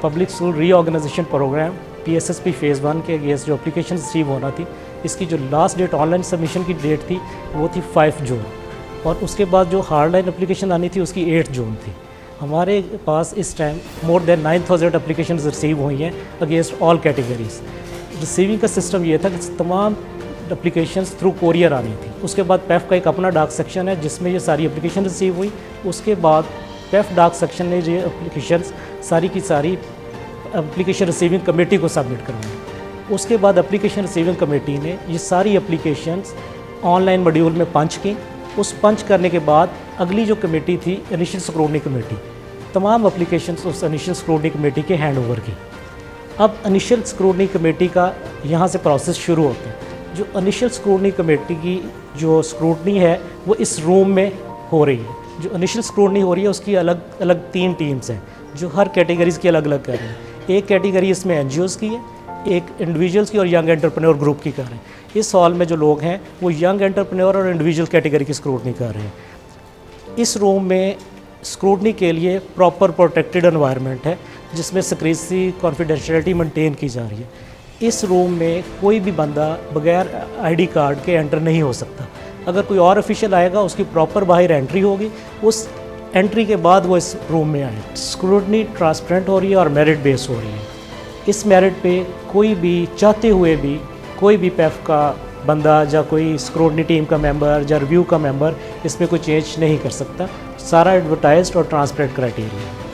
Public school reorganisation programme PSSP phase 1 के against जो application receive होना थी, इसकी जो लास्ट डेट ऑनलाइन सबमिशन की डेट थी वो थी 5 जून, और उसके बाद जो हार्डलाइन एप्लीकेशन आनी थी उसकी 8 जून थी। हमारे पास इस time more than 9000 application receive हुई हैं अगेंस्ट ऑल कैटेगरीज। रिसीविंग का सिस्टम ये था कि तमाम एप्लीकेशंस थ्रू कोरियर आनी थी। उसके बाद पेफ का एक अपना डाक सेक्शन है जिसमें ये सारी एप्लीकेशन रिसीव हुई। उसके बाद पेफ डाक सेक्शन ने ये एप्लीकेशंस सारी की सारी एप्लीकेशन रिसीविंग कमेटी को सबमिट करवाई। उसके बाद एप्लीकेशन रिसीविंग कमेटी ने ये सारी एप्लीकेशंस ऑनलाइन मॉड्यूल में पंच की। उस पंच करने के बाद अगली जो कमेटी थी इनिशियल स्क्रूटनी कमेटी, तमाम एप्लीकेशंस उस इनिशियल स्क्रूटनी कमेटी के हैंड ओवर की। अब इनिशियल स्क्रूटनी कमेटी का यहाँ से प्रोसेस शुरू होता है। जो इनिशियल स्क्रूटनी कमेटी की जो स्क्रूटनी है वो इस रूम में हो रही है। जो इनिशियल स्क्रूटनी हो रही है उसकी अलग अलग 3 टीम्स हैं जो हर कैटेगरीज़ की अलग अलग कर रही हैं। एक कैटेगरी इसमें NGOs की है, एक इंडिविजुअल्स की और यंग एंटरप्रेन्योर ग्रुप की कर रहे हैं। इस हॉल में जो लोग हैं वो यंग एंटरप्रेन्योर और इंडिविजुअल कैटेगरी की स्क्रूटनी कर रहे हैं। इस रूम में स्क्रूटनी के लिए प्रॉपर प्रोटेक्टेड एनवायरनमेंट है जिसमें सिक्रेसी कॉन्फिडेंशियलिटी मेंटेन की जा रही है। इस रूम में कोई भी बंदा बगैर ID कार्ड के एंटर नहीं हो सकता। अगर कोई और ऑफिशियल आएगा उसकी प्रॉपर बाहर एंट्री होगी, उस एंट्री के बाद वो इस रूम में आए। स्क्रूटनी ट्रांसपेरेंट हो रही है और मेरिट बेस हो रही है। इस मेरिट पे कोई भी चाहते हुए भी कोई भी पेफ का बंदा या कोई स्क्रूटनी टीम का मेंबर या रिव्यू का मेंबर इसमें कोई चेंज नहीं कर सकता। सारा एडवर्टाइज्ड और ट्रांसपेरेंट क्राइटेरिया है।